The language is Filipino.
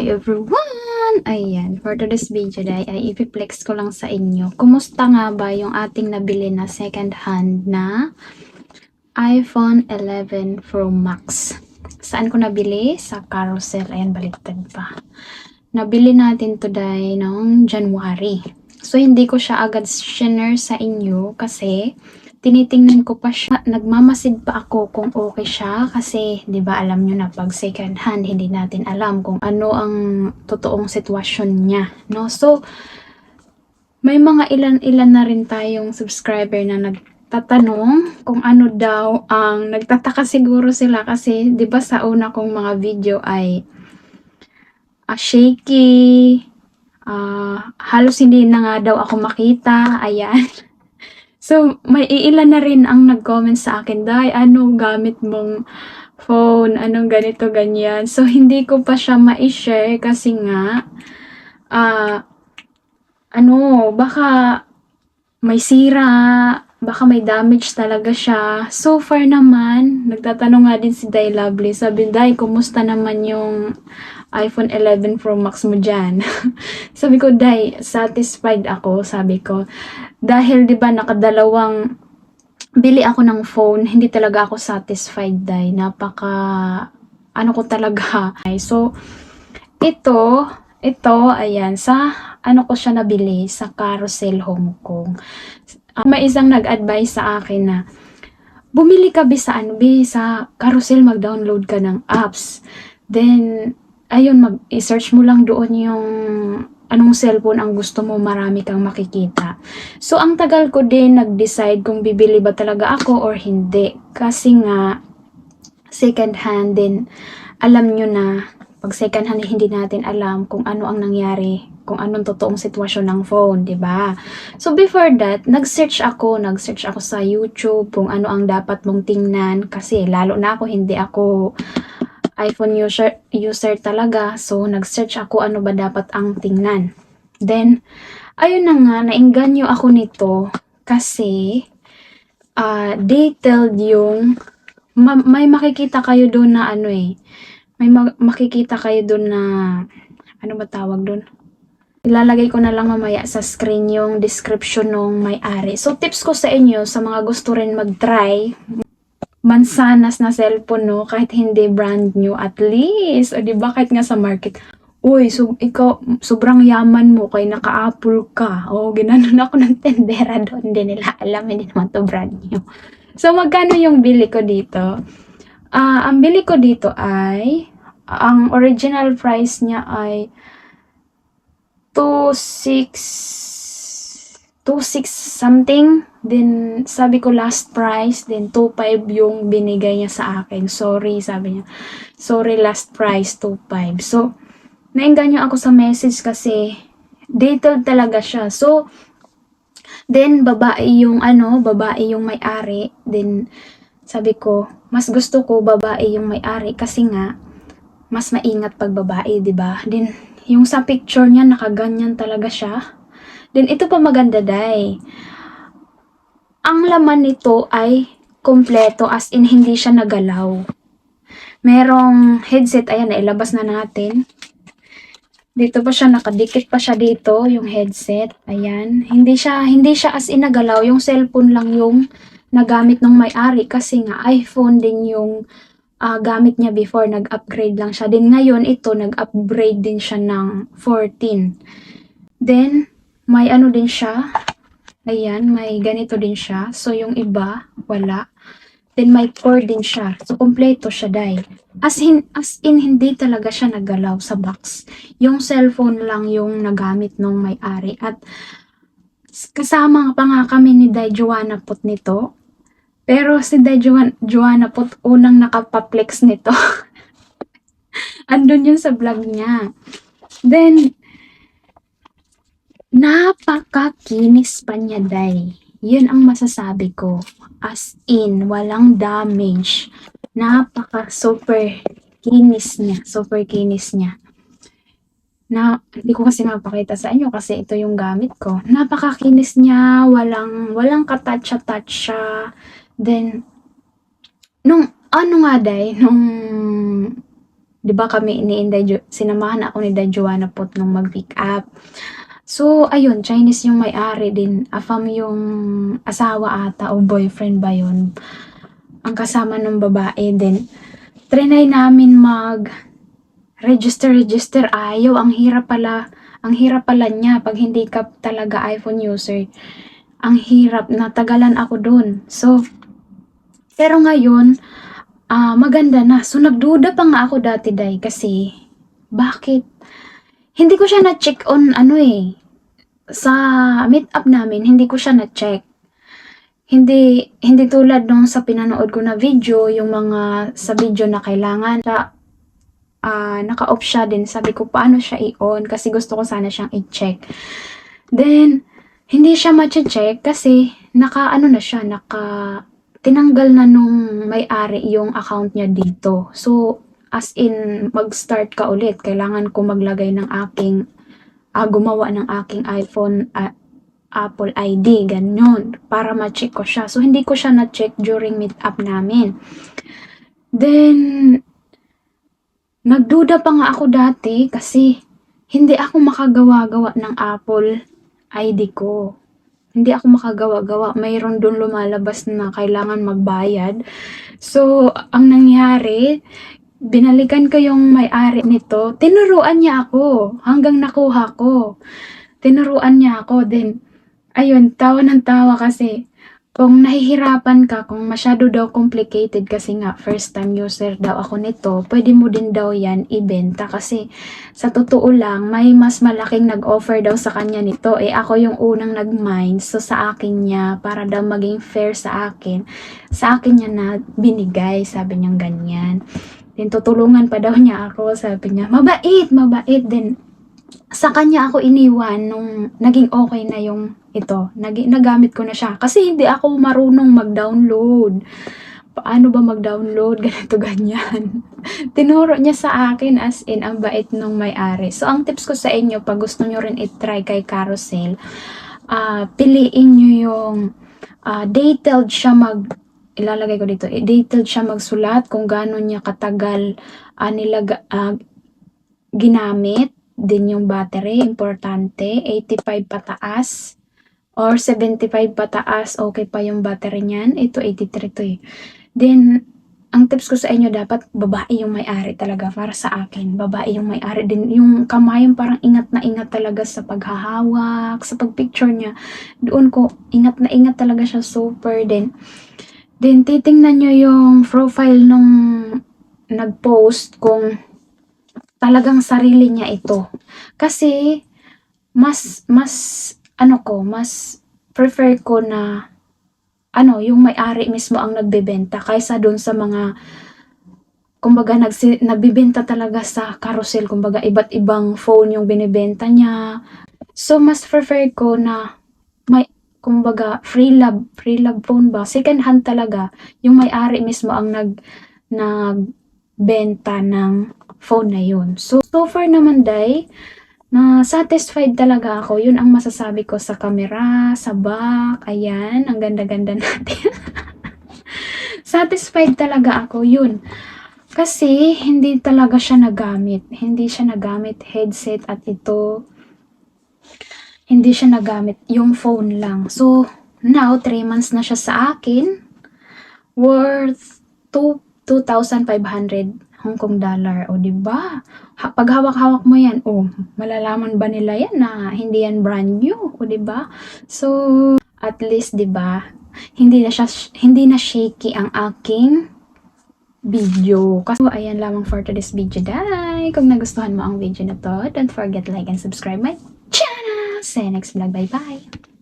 everyone! Ayan, for today's video ay ipiplex ko lang sa inyo. Kumusta nga ba yung ating nabili na second hand na iPhone 11 Pro Max? Saan ko nabili? Sa Carousel. Ayan, baliktad pa. Nabili natin today noong January. So, hindi ko siya agad share sa inyo kasi tinitingnan ko pa siya. Nagmamasid pa ako kung okay siya kasi 'di ba alam niyo na pag second hand hindi natin alam kung ano ang totoong sitwasyon niya, no? So, may mga ilan-ilan na rin tayong subscriber na nagtatanong kung ano daw ang nagtataka siguro sila kasi 'di ba sa una kong mga video ay shaky, halos hindi na nga daw ako makita, ayan. So, may iilan na rin ang nag-comment sa akin, "Day, ano gamit mong phone? Anong ganito, ganyan?" So, hindi ko pa siya ma-share kasi nga, baka may sira, baka may damage talaga siya. So far naman, nagtatanong nga din si Day Lovely, sabi, "Day, kumusta naman yung iPhone 11 Pro Max mo dyan?" Sabi ko, "Day, satisfied ako," sabi ko. Dahil 'di ba nakadalawang bili ako ng phone, hindi talaga ako satisfied, Day. Napaka ano ko talaga. So, ito, ayan, sa ano ko siya nabili, sa Carousel Hong Kong. May isang nag-advise sa akin na, bumili ka sa Carousel, mag-download ka ng apps. Then, ayun, i-search mo lang doon yung anong cellphone ang gusto mo, marami kang makikita. So, ang tagal ko din nag-decide kung bibili ba talaga ako or hindi. Kasi nga, second hand din, alam nyo na, pag second hand hindi natin alam kung ano ang nangyari, kung anong totoong sitwasyon ng phone, 'di ba? So before that, nag-search ako sa YouTube kung ano ang dapat mong tingnan kasi lalo na ako hindi ako iPhone user talaga. So nag-search ako ano ba dapat ang tingnan. Then ayun na nga, naengganyo ako nito kasi detailed yung may makikita kayo doon na makikita kayo doon na, ano ba tawag doon? Ilalagay ko na lang mamaya sa screen yung description ng may-ari. So, tips ko sa inyo, sa mga gusto rin mag-try, mansanas na cellphone, no? Kahit hindi brand new, at least, o diba, kahit nga sa market, uy, ikaw, sobrang yaman mo, kay naka-Apple ka. O, ginanon ako ng tendera doon, hindi nila alam, hindi naman to brand new. So, magkano yung bili ko dito? Ang bili ko dito ay, ang original price niya ay 2.6 something. Then, sabi ko last price, then 2.5 yung binigay niya sa akin. Sorry, sabi niya. Sorry, last price, 2.5. So, naengganyo ako sa message kasi detailed talaga siya. So, then, babae yung may-ari. Then, sabi ko, mas gusto ko babae yung may-ari kasi nga, mas maingat pag babae, di ba? Then, yung sa picture niya, nakaganyan talaga siya. Then, ito pa maganda, Day. Ang laman nito ay kompleto, as in, hindi siya nagalaw. Merong headset, ayan, nailabas na natin. Dito pa siya, nakadikit pa siya dito, yung headset. Ayan, hindi siya as in nagalaw. Yung cellphone lang yung nagamit ng may-ari kasi nga iPhone din yung gamit niya before, nag-upgrade lang siya. Then ngayon ito, nag-upgrade din siya ng 14. Then, may ano din siya. Ayan, may ganito din siya. So, yung iba, wala. Then, may cord din siya. So, kompleto siya, Day. As in, hindi talaga siya nagalaw sa box. Yung cellphone lang yung nagamit ng may-ari. At kasama pa nga kami ni Day Joanna Pot nito. Pero si Day Joanna po unang nakapaplex nito. Andun yun sa vlog niya. Then, napakakinis pa niya, Day. Yun ang masasabi ko. As in, walang damage. Super kinis niya. Hindi ko kasi mapakita sa inyo kasi ito yung gamit ko. Napakakinis niya, walang ka-touch siya. Then, nung 'di ba kami ni Inday sinamahan ako ni Day Joanna po nung mag-pick up. So, ayun, Chinese yung may-ari din. Afam yung asawa ata o boyfriend ba yun? Ang kasama ng babae din. Trinay namin register. Ayaw, ang hirap pala niya pag hindi ka talaga iPhone user. Ang hirap, natagalan ako dun. So, pero ngayon, maganda na. So, nagduda pa nga ako dati, Day, kasi, bakit? Hindi ko siya na-check on, sa meet-up namin, hindi ko siya na-check. Hindi tulad nung sa pinanood ko na video, yung mga sa video na kailangan siya, naka-off siya din. Sabi ko, paano siya i-on? Kasi gusto ko sana siyang i-check. Then, hindi siya ma-check kasi tinanggal na nung may-ari yung account niya dito. So, as in, mag-start ka ulit. Kailangan ko maglagay ng gumawa ng aking iPhone, Apple ID, ganyan, para ma-check ko siya. So, hindi ko siya na-check during meet-up namin. Then, nagduda pa nga ako dati kasi hindi ako makagawa-gawa ng Apple ID ko. Hindi ako makagawa-gawa. Mayroon doon lumalabas na kailangan magbayad. So, ang nangyari, binalikan ko yung may-ari nito. Tinuruan niya ako hanggang nakuha ko. Tinuruan niya ako. Then, ayun, tawa ng tawa kasi kung nahihirapan ka, kung masyado daw complicated kasi nga first time user daw ako nito, pwede mo din daw yan ibenta kasi sa totoo lang, may mas malaking nag-offer daw sa kanya nito. Ako yung unang nag-mind, so sa akin niya, para daw maging fair sa akin niya na binigay, sabi niya ganyan. Then tutulungan pa daw niya ako, sabi niya, mabait. Then sa kanya ako iniwan nung naging okay na yung nagamit ko na siya. Kasi hindi ako marunong mag-download. Paano ba mag-download? Ganito, ganyan. Tinuro niya sa akin as in, ang bait nung may-ari. So, ang tips ko sa inyo, pag gusto nyo rin i-try kay Carousel, piliin nyo yung detailed siya ilalagay ko dito, detailed siya magsulat kung gaano niya katagal ginamit. Din yung battery, importante, 85 pataas or 75 pataas, okay pa yung battery niyan. Ito 83 to eh. Then, ang tips ko sa inyo, dapat babae yung may-ari talaga. Para sa akin, babae yung may-ari din. Yung kamay, parang ingat na ingat talaga sa paghahawak, sa pagpicture niya. Doon ko, ingat na ingat talaga siya, super. Then titingnan nyo yung profile nung nag-post kung talagang sarili niya ito. Kasi, mas prefer ko na, yung may-ari mismo ang nagbebenta kaysa dun sa mga, kumbaga, nagbibenta talaga sa Carousel. Kumbaga, iba't ibang phone yung binibenta niya. So, mas prefer ko na, kumbaga, free love phone ba? Second hand talaga. Yung may-ari mismo ang nagbenta ng phone na yun. So far naman, Day, na satisfied talaga ako. Yun ang masasabi ko sa camera, sa back. Ayan, ang ganda-ganda natin. Satisfied talaga ako, yun. Kasi, hindi talaga siya nagamit. Hindi siya nagamit headset at ito. Hindi siya nagamit yung phone lang. So, now, 3 months na siya sa akin. Worth 2,500 Hong Kong dollar. O, diba? Pag hawak-hawak mo yan, malalaman ba nila yan na hindi yan brand new? O, diba? So, at least, diba, hindi na shaky ang aking video. Kasi, ayan lamang for today's video, Day. Kung nagustuhan mo ang video na to, don't forget like and subscribe my channel. See you next vlog. Bye-bye.